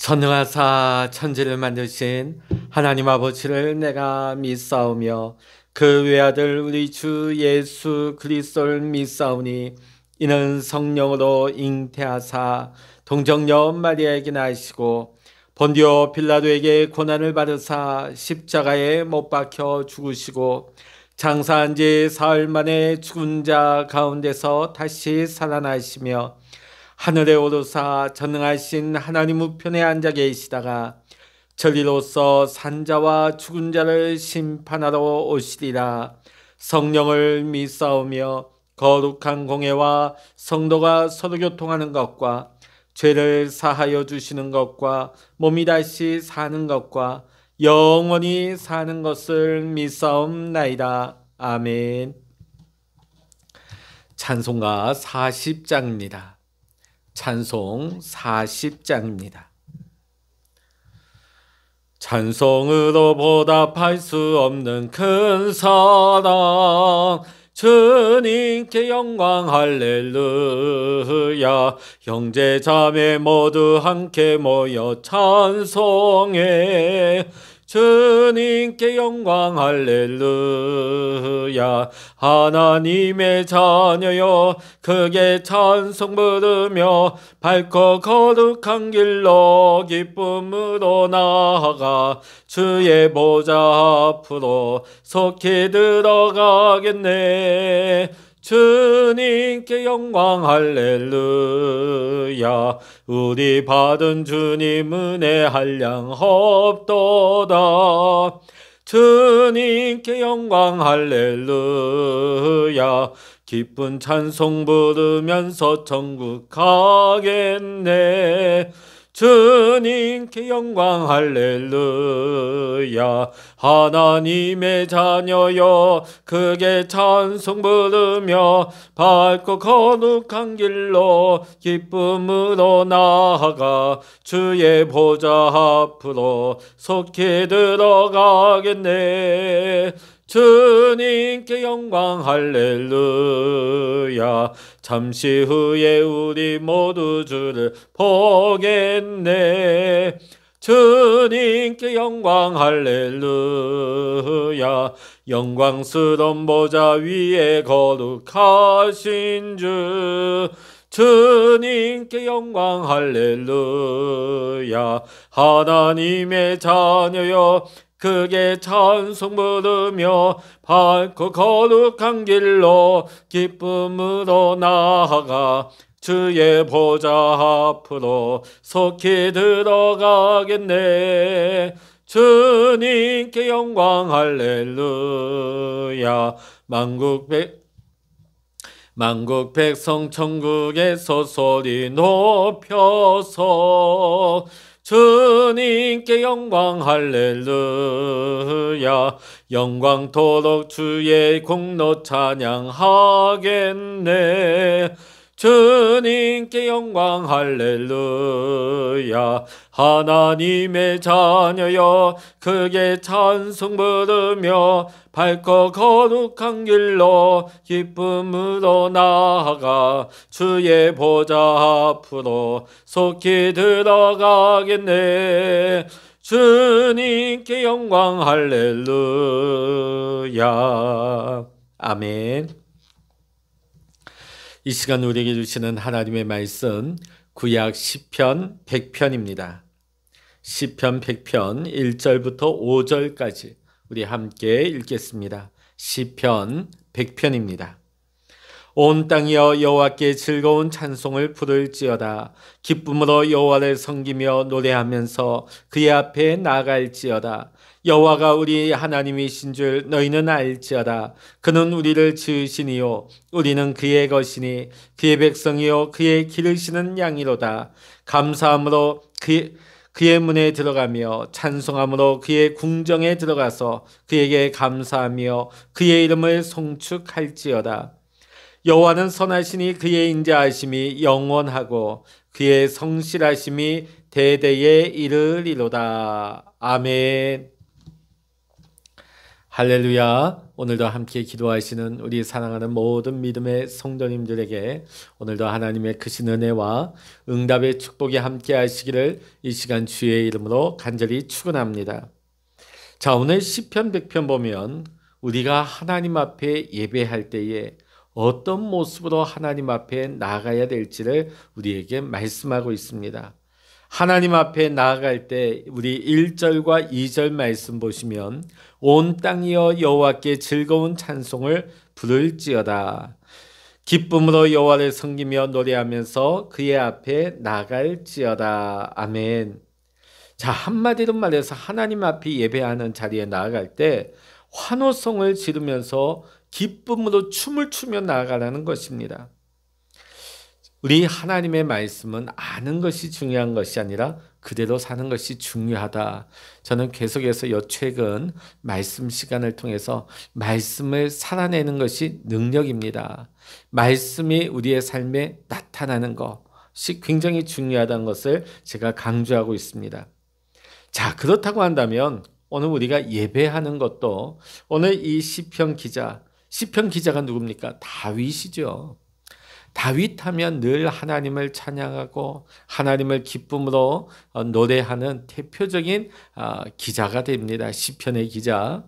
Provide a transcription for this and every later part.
전능하사 천지를 만드신 하나님 아버지를 내가 믿사오며 그 외아들 우리 주 예수 그리스도를 믿사오니 이는 성령으로 잉태하사 동정녀 마리아에게 나시고 본디오 빌라도에게 고난을 받으사 십자가에 못 박혀 죽으시고 장사한 지 사흘 만에 죽은 자 가운데서 다시 살아나시며 하늘에 오르사 전능하신 하나님 우편에 앉아 계시다가 저리로서 산자와 죽은 자를 심판하러 오시리라. 성령을 믿사오며 거룩한 공회와 성도가 서로 교통하는 것과 죄를 사하여 주시는 것과 몸이 다시 사는 것과 영원히 사는 것을 믿사옵나이다. 아멘. 찬송가 40장입니다. 찬송 40장입니다. 찬송으로 보답할 수 없는 큰 사랑, 주님께 영광 할렐루야. 형제 자매 모두 함께 모여 찬송해. 주님께 영광 할렐루야. 하나님의 자녀여 크게 찬송 부르며 밝고 거룩한 길로 기쁨으로 나아가 주의 보좌 앞으로 속히 들어가겠네. 주님께 영광 할렐루야. 우리 받은 주님 은혜 한량 없도다. 주님께 영광 할렐루야. 기쁜 찬송 부르면서 천국 가겠네. 주님께 영광 할렐루야. 하나님의 자녀여 크게 찬송 부르며 밝고 거룩한 길로 기쁨으로 나아가 주의 보좌 앞으로 속히 들어가겠네. 주님께 영광 할렐루야. 잠시 후에 우리 모두 주를 보겠네. 주님께 영광 할렐루야. 영광스러운 보좌 위에 거룩하신 주, 주님께 영광 할렐루야. 하나님의 자녀여 크게 찬송 부르며 밝고 거룩한 길로 기쁨으로 나아가 주의 보좌 앞으로 속히 들어가겠네. 주님께 영광 할렐루야. 만국 백성 천국에서 소리 높여서 주님께 영광 할렐루야. 영광토록 주의 공로 찬양하겠네. 주님께 영광 할렐루야. 하나님의 자녀여 크게 찬송 부르며 밝고 거룩한 길로 기쁨으로 나아가 주의 보좌 앞으로 속히 들어가겠네. 주님께 영광 할렐루야. 아멘. 이 시간 우리에게 주시는 하나님의 말씀 구약 시편 100편입니다. 시편 100편 1절부터 5절까지 우리 함께 읽겠습니다. 시편 100편입니다. 온 땅이여 여호와께 즐거운 찬송을 부를지어다. 기쁨으로 여호와를 섬기며 노래하면서 그의 앞에 나아갈지어다. 여호와가 우리 하나님이신 줄 너희는 알지어다. 그는 우리를 지으시니요 우리는 그의 것이니 그의 백성이요 그의 기르시는 양이로다. 감사함으로 그의 문에 들어가며 찬송함으로 그의 궁정에 들어가서 그에게 감사하며 그의 이름을 송축할지어다. 여호와는 선하시니 그의 인자하심이 영원하고 그의 성실하심이 대대에 이르리로다. 아멘. 할렐루야. 오늘도 함께 기도하시는 우리 사랑하는 모든 믿음의 성도님들에게 오늘도 하나님의 크신 은혜와 응답의 축복이 함께 하시기를 이 시간 주의 이름으로 간절히 축원합니다. 자, 오늘 시편 100편 보면 우리가 하나님 앞에 예배할 때에 어떤 모습으로 하나님 앞에 나아가야 될지를 우리에게 말씀하고 있습니다. 하나님 앞에 나아갈 때 우리 1절과 2절 말씀 보시면 온 땅이여 여호와께 즐거운 찬송을 부를지어다. 기쁨으로 여호와를 섬기며 노래하면서 그의 앞에 나아갈지어다. 아멘. 자, 한마디로 말해서 하나님 앞에 예배하는 자리에 나아갈 때 환호성을 지르면서 기쁨으로 춤을 추며 나아가라는 것입니다. 우리 하나님의 말씀은 아는 것이 중요한 것이 아니라 그대로 사는 것이 중요하다. 저는 계속해서 최근 말씀 시간을 통해서 말씀을 살아내는 것이 능력입니다. 말씀이 우리의 삶에 나타나는 것이 굉장히 중요하다는 것을 제가 강조하고 있습니다. 자, 그렇다고 한다면 오늘 우리가 예배하는 것도 오늘 이 시편 기자가 누굽니까? 다윗이죠. 다윗 하면 늘 하나님을 찬양하고 하나님을 기쁨으로 노래하는 대표적인 기자가 됩니다. 시편의 기자.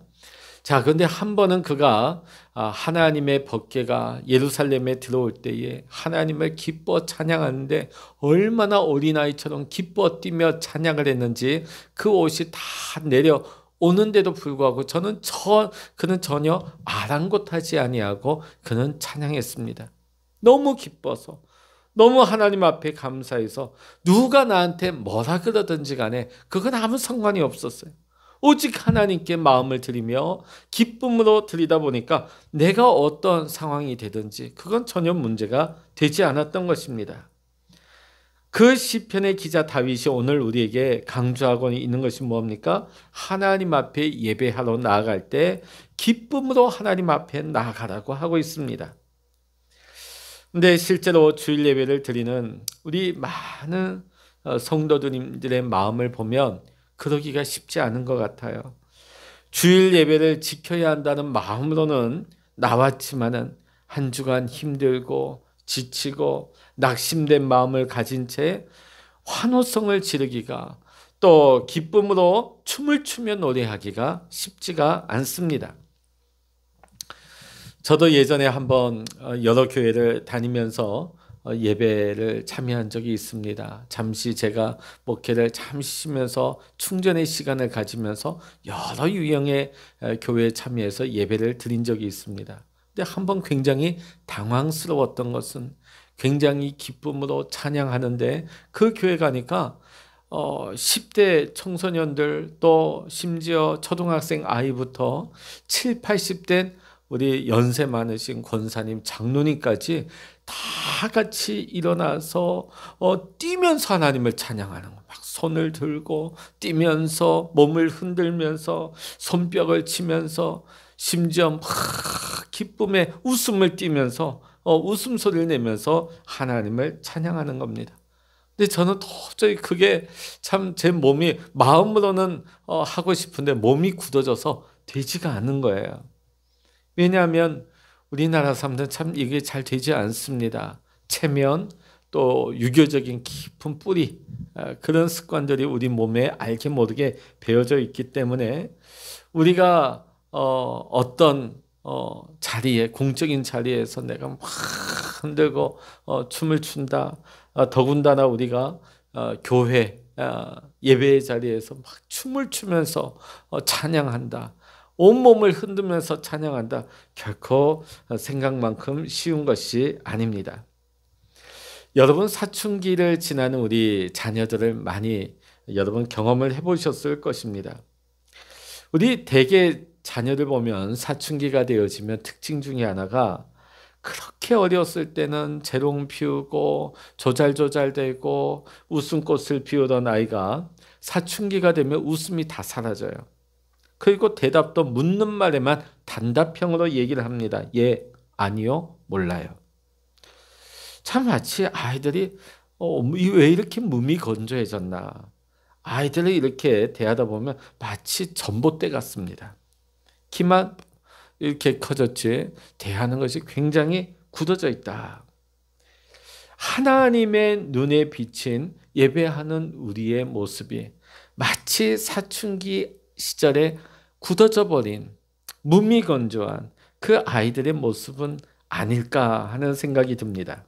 자, 그런데 한 번은 그가 하나님의 법궤가 예루살렘에 들어올 때에 하나님을 기뻐 찬양하는데 얼마나 어린아이처럼 기뻐 뛰며 찬양을 했는지 그 옷이 다 내려오는데도 불구하고 그는 전혀 아랑곳하지 아니하고 그는 찬양했습니다. 너무 기뻐서, 너무 하나님 앞에 감사해서 누가 나한테 뭐라 그러든지 간에 그건 아무 상관이 없었어요. 오직 하나님께 마음을 드리며 기쁨으로 드리다 보니까 내가 어떤 상황이 되든지 그건 전혀 문제가 되지 않았던 것입니다. 그 시편의 기자 다윗이 오늘 우리에게 강조하고 있는 것이 뭡니까? 하나님 앞에 예배하러 나아갈 때 기쁨으로 하나님 앞에 나아가라고 하고 있습니다. 근데 실제로 주일 예배를 드리는 우리 많은 성도들의 마음을 보면 그러기가 쉽지 않은 것 같아요. 주일 예배를 지켜야 한다는 마음으로는 나왔지만은 한 주간 힘들고 지치고 낙심된 마음을 가진 채 환호성을 지르기가 또 기쁨으로 춤을 추며 노래하기가 쉽지가 않습니다. 저도 예전에 한번 여러 교회를 다니면서 예배를 참여한 적이 있습니다. 잠시 제가 목회를 잠시 쉬면서 충전의 시간을 가지면서 여러 유형의 교회에 참여해서 예배를 드린 적이 있습니다. 근데 한번 굉장히 당황스러웠던 것은 굉장히 기쁨으로 찬양하는데 그 교회 가니까 10대 청소년들 또 심지어 초등학생 아이부터 7, 80대 우리 연세 많으신 권사님, 장로님까지 다 같이 일어나서 뛰면서 하나님을 찬양하는 거. 막 손을 들고 뛰면서 몸을 흔들면서 손뼉을 치면서 심지어 막 기쁨에 웃음을 띠면서 웃음소리를 내면서 하나님을 찬양하는 겁니다. 근데 저는 도저히 그게 참 제 몸이 마음으로는 하고 싶은데 몸이 굳어져서 되지가 않는 거예요. 왜냐하면 우리나라 사람들은 참 이게 잘 되지 않습니다. 체면 또 유교적인 깊은 뿌리 그런 습관들이 우리 몸에 알게 모르게 배어져 있기 때문에 우리가 어떤 자리에 공적인 자리에서 내가 막 흔들고 춤을 춘다. 더군다나 우리가 교회 예배의 자리에서 막 춤을 추면서 찬양한다. 온몸을 흔들면서 찬양한다. 결코 생각만큼 쉬운 것이 아닙니다. 여러분 사춘기를 지나는 우리 자녀들을 많이 여러분 경험을 해보셨을 것입니다. 우리 대개 자녀들 보면 사춘기가 되어지면 특징 중에 하나가 그렇게 어렸을 때는 재롱 피우고 조잘조잘대고 웃음꽃을 피우던 아이가 사춘기가 되면 웃음이 다 사라져요. 그리고 대답도 묻는 말에만 단답형으로 얘기를 합니다. 예, 아니요, 몰라요. 참 마치 아이들이 왜 이렇게 몸이 건조해졌나. 아이들을 이렇게 대하다 보면 마치 전봇대 같습니다. 키만 이렇게 커졌지 대하는 것이 굉장히 굳어져 있다. 하나님의 눈에 비친 예배하는 우리의 모습이 마치 사춘기 시절에 굳어져 버린 무미건조한 그 아이들의 모습은 아닐까 하는 생각이 듭니다.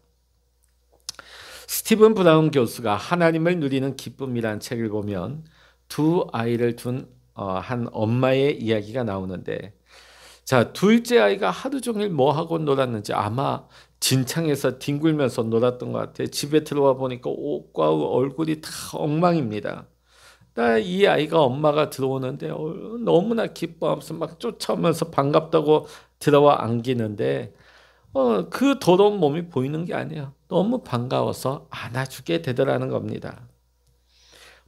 스티븐 브라운 교수가 하나님을 누리는 기쁨이란 책을 보면 두 아이를 둔 한 엄마의 이야기가 나오는데, 자, 둘째 아이가 하루 종일 뭐 하고 놀았는지 아마 진창에서 뒹굴면서 놀았던 것 같아요. 집에 들어와 보니까 옷과 얼굴이 다 엉망입니다. 이 아이가 엄마가 들어오는데 너무나 기뻐하면서 막 쫓아오면서 반갑다고 들어와 안기는데 그 더러운 몸이 보이는 게 아니에요. 너무 반가워서 안아주게 되더라는 겁니다.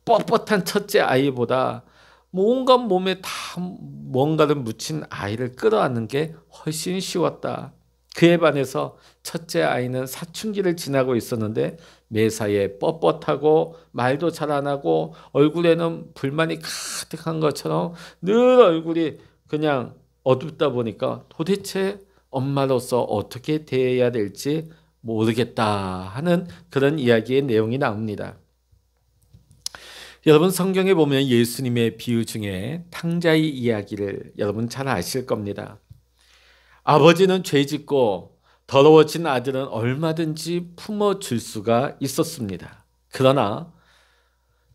뻣뻣한 첫째 아이보다 온갖 몸에 다 뭔가를 묻힌 아이를 끌어안는 게 훨씬 쉬웠다. 그에 반해서 첫째 아이는 사춘기를 지나고 있었는데 매사에 뻣뻣하고 말도 잘 안 하고 얼굴에는 불만이 가득한 것처럼 늘 얼굴이 그냥 어둡다 보니까 도대체 엄마로서 어떻게 대해야 될지 모르겠다 하는 그런 이야기의 내용이 나옵니다. 여러분, 성경에 보면 예수님의 비유 중에 탕자의 이야기를 여러분 잘 아실 겁니다. 아버지는 죄짓고 더러워진 아들은 얼마든지 품어줄 수가 있었습니다. 그러나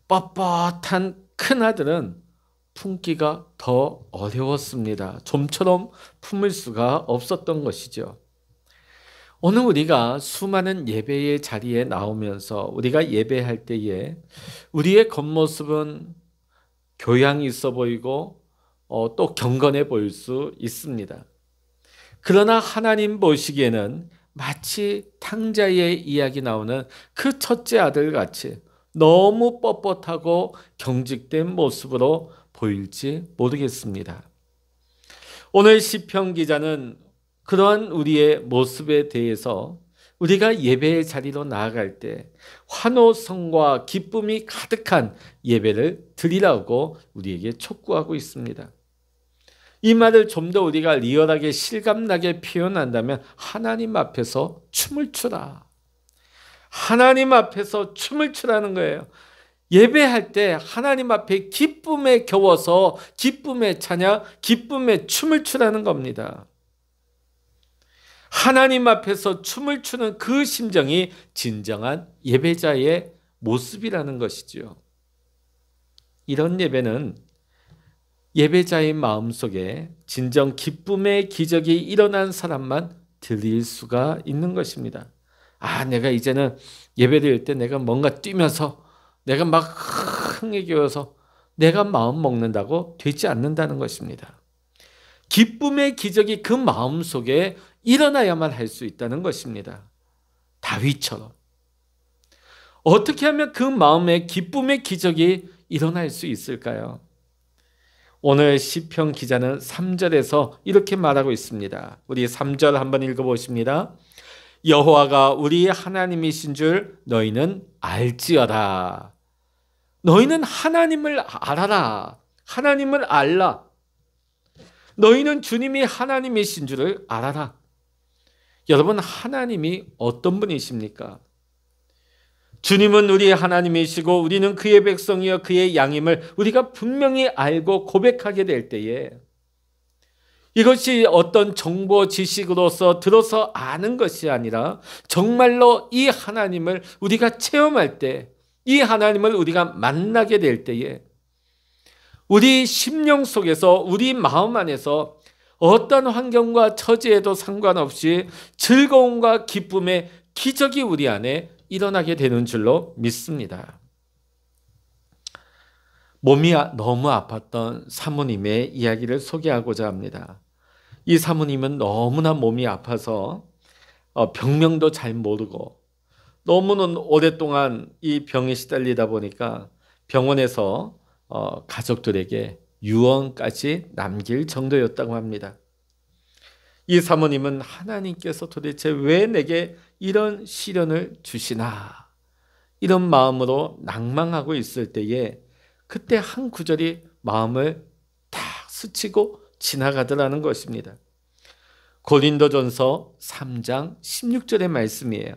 뻣뻣한 큰 아들은 품기가 더 어려웠습니다. 좀처럼 품을 수가 없었던 것이죠. 오늘 우리가 수많은 예배의 자리에 나오면서 우리가 예배할 때에 우리의 겉모습은 교양이 있어 보이고 또 경건해 보일 수 있습니다. 그러나 하나님 보시기에는 마치 탕자의 이야기 나오는 그 첫째 아들 같이 너무 뻣뻣하고 경직된 모습으로 보일지 모르겠습니다. 오늘 시편 기자는 그러한 우리의 모습에 대해서 우리가 예배의 자리로 나아갈 때 환호성과 기쁨이 가득한 예배를 드리라고 우리에게 촉구하고 있습니다. 이 말을 좀 더 우리가 리얼하게 실감나게 표현한다면 하나님 앞에서 춤을 추라. 하나님 앞에서 춤을 추라는 거예요. 예배할 때 하나님 앞에 기쁨에 겨워서 기쁨의 찬양, 기쁨의 춤을 추라는 겁니다. 하나님 앞에서 춤을 추는 그 심정이 진정한 예배자의 모습이라는 것이죠. 이런 예배는 예배자의 마음속에 진정 기쁨의 기적이 일어난 사람만 드릴 수가 있는 것입니다. 내가 이제는 예배드릴 때 내가 뭔가 뛰면서 내가 막 흥에 겨워서 내가 마음 먹는다고 되지 않는다는 것입니다. 기쁨의 기적이 그 마음 속에 일어나야만 할 수 있다는 것입니다. 다윗처럼. 어떻게 하면 그 마음에 기쁨의 기적이 일어날 수 있을까요? 오늘 시편 기자는 3절에서 이렇게 말하고 있습니다. 우리 3절 한번 읽어보십니다. 여호와가 우리 하나님이신 줄 너희는 알지어다. 너희는 하나님을 알아라. 하나님을 알라. 너희는 주님이 하나님이신 줄을 알아라. 여러분, 하나님이 어떤 분이십니까? 주님은 우리의 하나님이시고 우리는 그의 백성이여 그의 양임을 우리가 분명히 알고 고백하게 될 때에 이것이 어떤 정보 지식으로서 들어서 아는 것이 아니라 정말로 이 하나님을 우리가 체험할 때, 이 하나님을 우리가 만나게 될 때에 우리 심령 속에서 우리 마음 안에서 어떤 환경과 처지에도 상관없이 즐거움과 기쁨의 기적이 우리 안에 일어나게 되는 줄로 믿습니다. 몸이 너무 아팠던 사모님의 이야기를 소개하고자 합니다. 이 사모님은 너무나 몸이 아파서 병명도 잘 모르고 너무는 오랫동안 이 병에 시달리다 보니까 병원에서 가족들에게 유언까지 남길 정도였다고 합니다. 이 사모님은 하나님께서 도대체 왜 내게 이런 시련을 주시나 이런 마음으로 낭망하고 있을 때에 그때 한 구절이 마음을 탁 스치고 지나가더라는 것입니다. 고린도전서 3장 16절의 말씀이에요.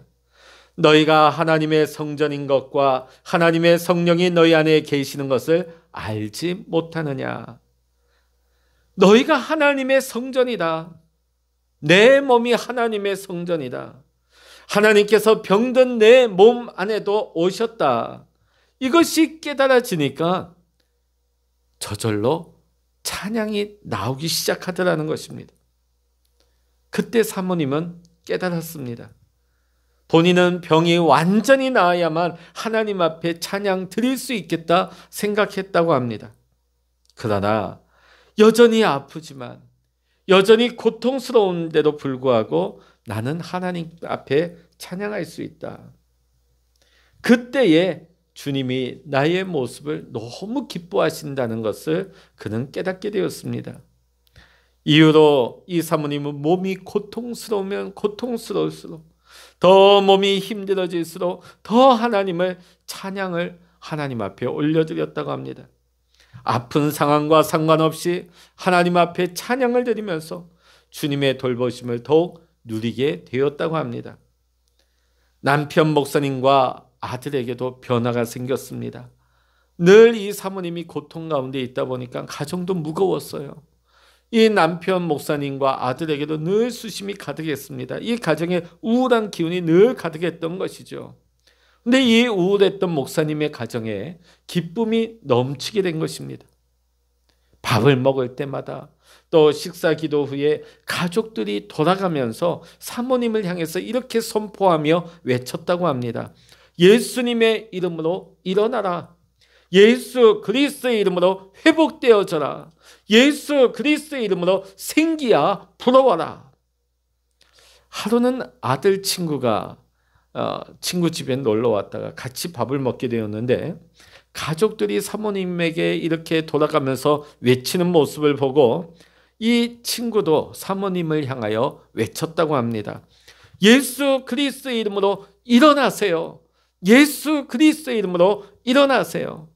너희가 하나님의 성전인 것과 하나님의 성령이 너희 안에 계시는 것을 알지 못하느냐. 너희가 하나님의 성전이다. 내 몸이 하나님의 성전이다. 하나님께서 병든 내 몸 안에도 오셨다. 이것이 깨달아지니까 저절로 찬양이 나오기 시작하더라는 것입니다. 그때 사모님은 깨달았습니다. 본인은 병이 완전히 나아야만 하나님 앞에 찬양 드릴 수 있겠다 생각했다고 합니다. 그러나 여전히 아프지만 여전히 고통스러운데도 불구하고 나는 하나님 앞에 찬양할 수 있다. 그때에 주님이 나의 모습을 너무 기뻐하신다는 것을 그는 깨닫게 되었습니다. 이후로 이 사모님은 몸이 고통스러우면 고통스러울수록, 더 몸이 힘들어질수록 더 하나님을 찬양을 하나님 앞에 올려드렸다고 합니다. 아픈 상황과 상관없이 하나님 앞에 찬양을 드리면서 주님의 돌보심을 더욱 누리게 되었다고 합니다. 남편 목사님과 아들에게도 변화가 생겼습니다. 늘 이 사모님이 고통 가운데 있다 보니까 가정도 무거웠어요. 이 남편 목사님과 아들에게도 늘 수심이 가득했습니다. 이 가정에 우울한 기운이 늘 가득했던 것이죠. 근데 이 우울했던 목사님의 가정에 기쁨이 넘치게 된 것입니다. 밥을 먹을 때마다 또 식사 기도 후에 가족들이 돌아가면서 사모님을 향해서 이렇게 선포하며 외쳤다고 합니다. 예수님의 이름으로 일어나라. 예수 그리스도의 이름으로 회복되어져라. 예수 그리스도의 이름으로 생기야 불어와라. 하루는 아들 친구가 친구 집에 놀러 왔다가 같이 밥을 먹게 되었는데, 가족들이 사모님에게 이렇게 돌아가면서 외치는 모습을 보고 이 친구도 사모님을 향하여 외쳤다고 합니다. 예수 그리스도의 이름으로 일어나세요. 예수 그리스도의 이름으로 일어나세요.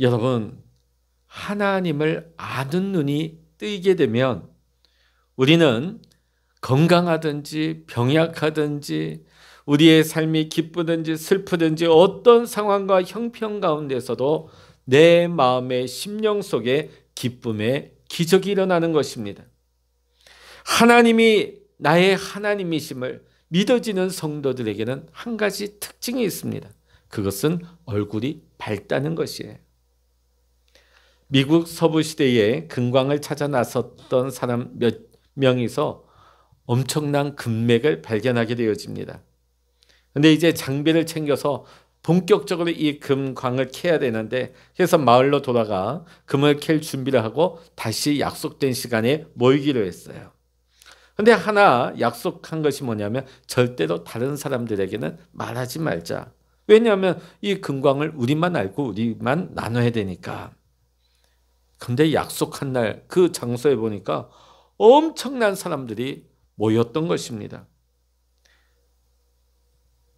여러분, 하나님을 아는 눈이 뜨이게 되면 우리는 건강하든지 병약하든지 우리의 삶이 기쁘든지 슬프든지 어떤 상황과 형편 가운데서도 내 마음의 심령 속에 기쁨의 기적이 일어나는 것입니다. 하나님이 나의 하나님이심을 믿어지는 성도들에게는 한 가지 특징이 있습니다. 그것은 얼굴이 밝다는 것이에요. 미국 서부 시대에 금광을 찾아 나섰던 사람 몇 명이서 엄청난 금맥을 발견하게 되어집니다. 근데 이제 장비를 챙겨서 본격적으로 이 금광을 캐야 되는데, 그래서 마을로 돌아가 금을 캘 준비를 하고 다시 약속된 시간에 모이기로 했어요. 근데 하나 약속한 것이 뭐냐면 절대로 다른 사람들에게는 말하지 말자. 왜냐하면 이 금광을 우리만 알고 우리만 나눠야 되니까. 근데 약속한 날 그 장소에 보니까 엄청난 사람들이 모였던 것입니다.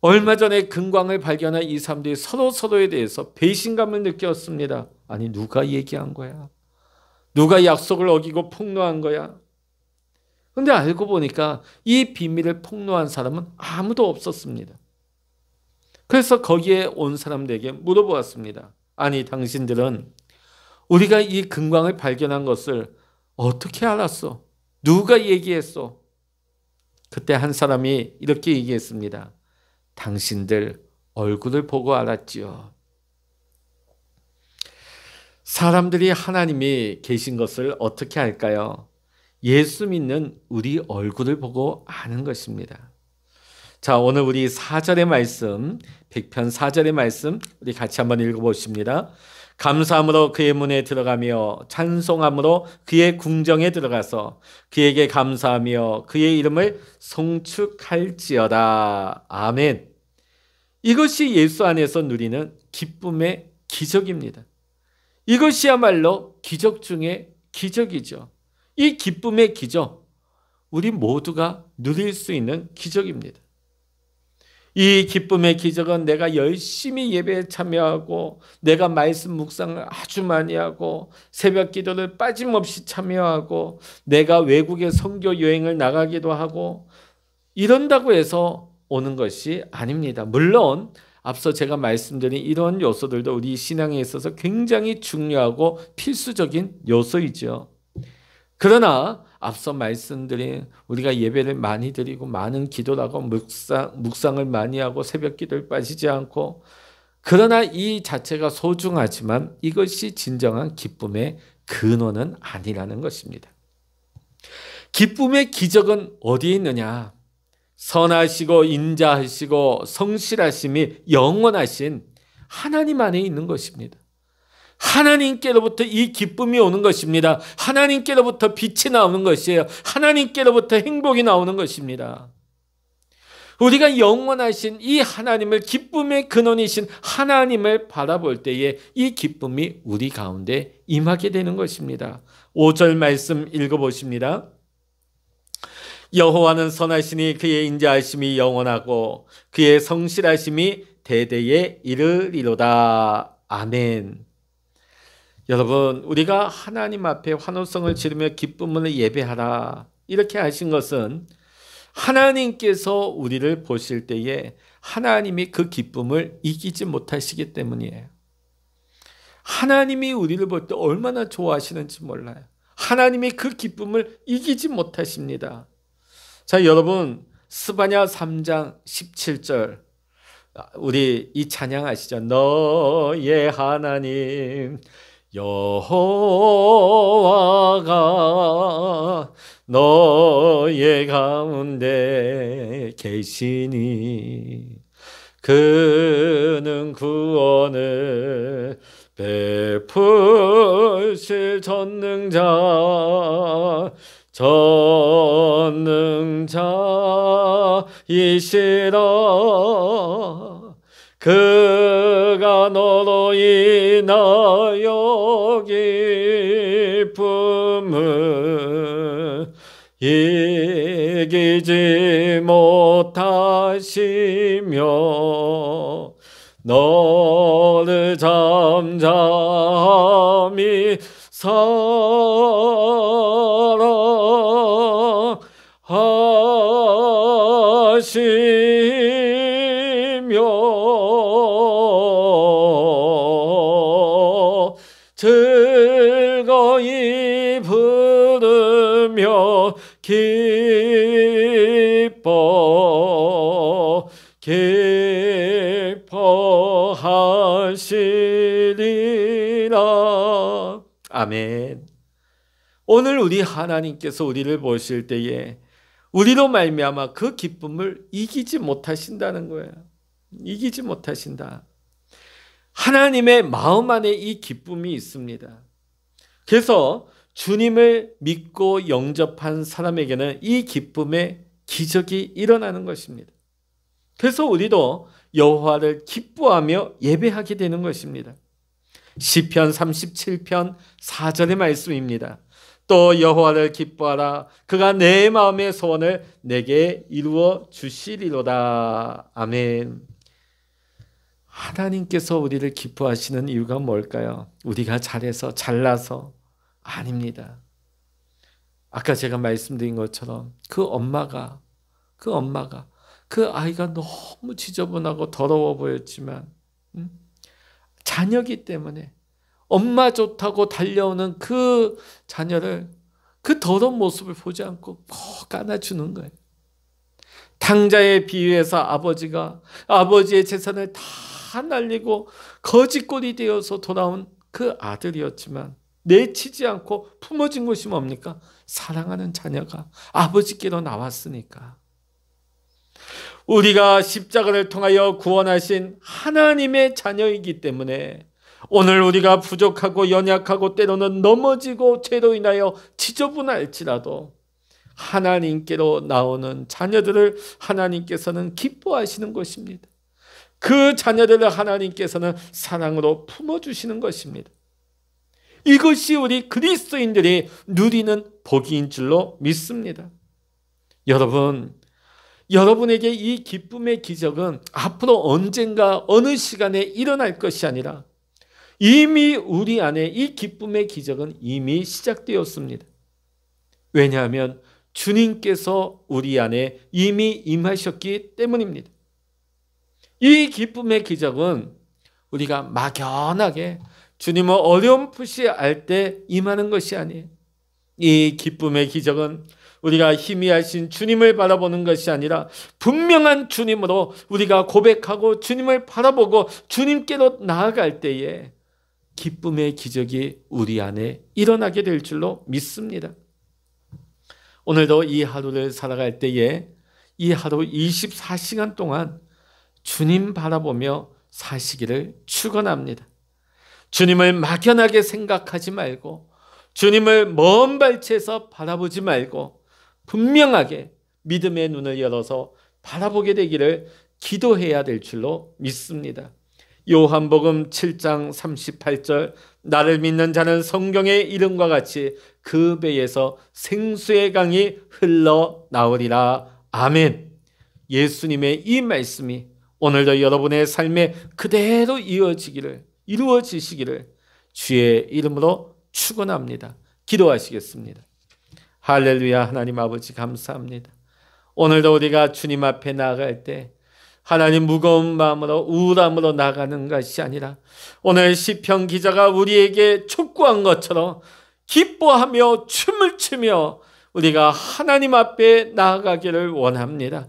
얼마 전에 금광을 발견한 이 사람들이 서로에 대해서 배신감을 느꼈습니다. 아니, 누가 얘기한 거야? 누가 약속을 어기고 폭로한 거야? 근데 알고 보니까 이 비밀을 폭로한 사람은 아무도 없었습니다. 그래서 거기에 온 사람들에게 물어보았습니다. 아니, 당신들은 우리가 이 금광을 발견한 것을 어떻게 알았어? 누가 얘기했어? 그때 한 사람이 이렇게 얘기했습니다. 당신들 얼굴을 보고 알았지요. 사람들이 하나님이 계신 것을 어떻게 알까요? 예수 믿는 우리 얼굴을 보고 아는 것입니다. 자, 오늘 우리 4절의 말씀, 100편 4절의 말씀 우리 같이 한번 읽어보십니다. 감사함으로 그의 문에 들어가며 찬송함으로 그의 궁정에 들어가서 그에게 감사하며 그의 이름을 송축할지어다. 아멘. 이것이 예수 안에서 누리는 기쁨의 기적입니다. 이것이야말로 기적 중에 기적이죠. 이 기쁨의 기적, 우리 모두가 누릴 수 있는 기적입니다. 이 기쁨의 기적은 내가 열심히 예배에 참여하고 내가 말씀 묵상을 아주 많이 하고 새벽 기도를 빠짐없이 참여하고 내가 외국에 선교 여행을 나가기도 하고 이런다고 해서 오는 것이 아닙니다. 물론 앞서 제가 말씀드린 이런 요소들도 우리 신앙에 있어서 굉장히 중요하고 필수적인 요소이죠. 그러나 앞서 말씀드린 우리가 예배를 많이 드리고 많은 기도를 하고 묵상을 많이 하고 새벽 기도를 빠지지 않고, 그러나 이 자체가 소중하지만 이것이 진정한 기쁨의 근원은 아니라는 것입니다. 기쁨의 기적은 어디에 있느냐? 선하시고 인자하시고 성실하심이 영원하신 하나님 안에 있는 것입니다. 하나님께로부터 이 기쁨이 오는 것입니다. 하나님께로부터 빛이 나오는 것이에요. 하나님께로부터 행복이 나오는 것입니다. 우리가 영원하신 이 하나님을, 기쁨의 근원이신 하나님을 바라볼 때에 이 기쁨이 우리 가운데 임하게 되는 것입니다. 5절 말씀 읽어보십니다. 여호와는 선하시니 그의 인자하심이 영원하고 그의 성실하심이 대대에 이르리로다. 아멘. 여러분, 우리가 하나님 앞에 환호성을 지르며 기쁨을 예배하라 이렇게 하신 것은 하나님께서 우리를 보실 때에 하나님이 그 기쁨을 이기지 못하시기 때문이에요. 하나님이 우리를 볼 때 얼마나 좋아하시는지 몰라요. 하나님이 그 기쁨을 이기지 못하십니다. 자, 여러분, 스바냐 3장 17절 우리 이 찬양 아시죠? 너의 하나님 여호와가 너의 가운데 계시니 그는 구원을 베푸실 전능자이시라. 그가 너로 인하여 기쁨을 이기지 못하시며 너를 잠잠히 사랑하시며 즐거이 부르며 기뻐하시리라. 아멘. 오늘 우리 하나님께서 우리를 보실 때에 우리로 말미암아 그 기쁨을 이기지 못하신다는 거예요. 이기지 못하신다. 하나님의 마음 안에 이 기쁨이 있습니다. 그래서 주님을 믿고 영접한 사람에게는 이 기쁨의 기적이 일어나는 것입니다. 그래서 우리도 여호와를 기뻐하며 예배하게 되는 것입니다. 시편 37편 4절의 말씀입니다. 또 여호와를 기뻐하라. 그가 내 마음의 소원을 내게 이루어 주시리로다. 아멘. 하나님께서 우리를 기뻐하시는 이유가 뭘까요? 우리가 잘해서 잘나서? 아닙니다. 아까 제가 말씀드린 것처럼 그 엄마가 그 아이가 너무 지저분하고 더러워 보였지만 자녀기 때문에 엄마 좋다고 달려오는 그 자녀를 그 더러운 모습을 보지 않고 꼭 안아주는 거예요. 탕자에 비유해서 아버지가 아버지의 재산을 다 날리고 거지꼴이 되어서 돌아온 그 아들이었지만 내치지 않고 품어진 것이 뭡니까? 사랑하는 자녀가 아버지께로 나왔으니까. 우리가 십자가를 통하여 구원하신 하나님의 자녀이기 때문에 오늘 우리가 부족하고 연약하고 때로는 넘어지고 죄로 인하여 지저분할지라도 하나님께로 나오는 자녀들을 하나님께서는 기뻐하시는 것입니다. 그 자녀들을 하나님께서는 사랑으로 품어주시는 것입니다. 이것이 우리 그리스도인들이 누리는 복인 줄로 믿습니다. 여러분, 여러분에게 이 기쁨의 기적은 앞으로 언젠가 어느 시간에 일어날 것이 아니라 이미 우리 안에 이 기쁨의 기적은 이미 시작되었습니다. 왜냐하면 주님께서 우리 안에 이미 임하셨기 때문입니다. 이 기쁨의 기적은 우리가 막연하게 주님을 어렴풋이 알 때 임하는 것이 아니에요. 이 기쁨의 기적은 우리가 희미하신 주님을 바라보는 것이 아니라 분명한 주님으로 우리가 고백하고 주님을 바라보고 주님께로 나아갈 때에 기쁨의 기적이 우리 안에 일어나게 될 줄로 믿습니다. 오늘도 이 하루를 살아갈 때에 이 하루 24시간 동안 주님 바라보며 사시기를 축원합니다. 주님을 막연하게 생각하지 말고 주님을 먼 발치에서 바라보지 말고 분명하게 믿음의 눈을 열어서 바라보게 되기를 기도해야 될 줄로 믿습니다. 요한복음 7장 38절 나를 믿는 자는 성경의 이름과 같이 그 배에서 생수의 강이 흘러나오리라. 아멘. 예수님의 이 말씀이 오늘도 여러분의 삶에 그대로 이루어지시기를 주의 이름으로 축원합니다. 기도하시겠습니다. 할렐루야. 하나님 아버지 감사합니다. 오늘도 우리가 주님 앞에 나아갈 때 하나님 무거운 마음으로 우울함으로 나가는 것이 아니라 오늘 시편 기자가 우리에게 촉구한 것처럼 기뻐하며 춤을 추며 우리가 하나님 앞에 나아가기를 원합니다.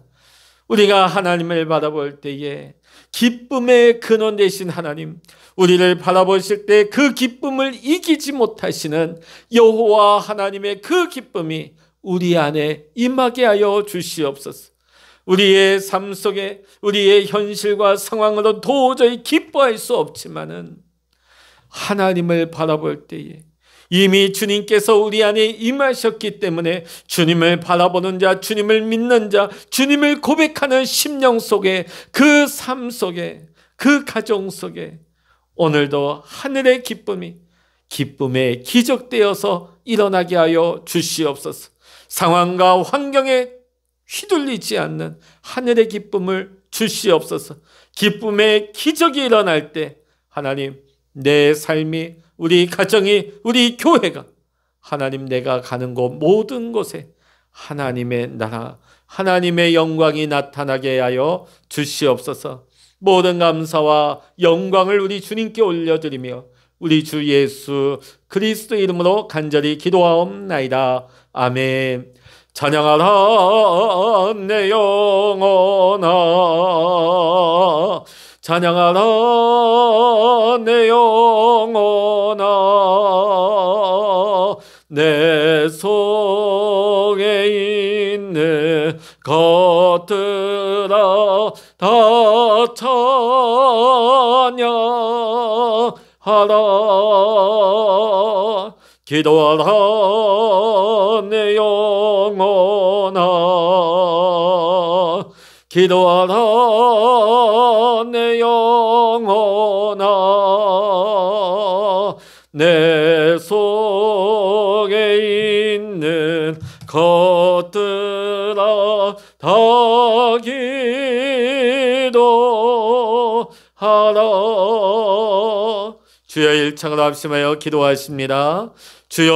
우리가 하나님을 바라볼 때에 기쁨의 근원 되신 하나님, 우리를 바라보실 때 그 기쁨을 이기지 못하시는 여호와 하나님의 그 기쁨이 우리 안에 임하게 하여 주시옵소서. 우리의 삶 속에 우리의 현실과 상황으로 도저히 기뻐할 수 없지만은 하나님을 바라볼 때에 이미 주님께서 우리 안에 임하셨기 때문에 주님을 바라보는 자, 주님을 믿는 자, 주님을 고백하는 심령 속에 그 삶 속에 그 가정 속에 오늘도 하늘의 기쁨의 기적되어서 일어나게 하여 주시옵소서. 상황과 환경에 휘둘리지 않는 하늘의 기쁨을 주시옵소서. 기쁨의 기적이 일어날 때 하나님, 내 삶이, 우리 가정이, 우리 교회가 하나님 내가 가는 곳 모든 곳에 하나님의 나라, 하나님의 영광이 나타나게 하여 주시옵소서. 모든 감사와 영광을 우리 주님께 올려드리며 우리 주 예수 그리스도 이름으로 간절히 기도하옵나이다. 아멘. 찬양하라 내 영혼아, 찬양하라 내 영혼아, 내 속에 있는 것들아 다 찬양하라. 기도하라 내 영혼아, 기도하라 내 영혼아, 내 속에 있는 것들아 다 기도하라. 주여 일창을 합심하여 기도하십니다. 주여.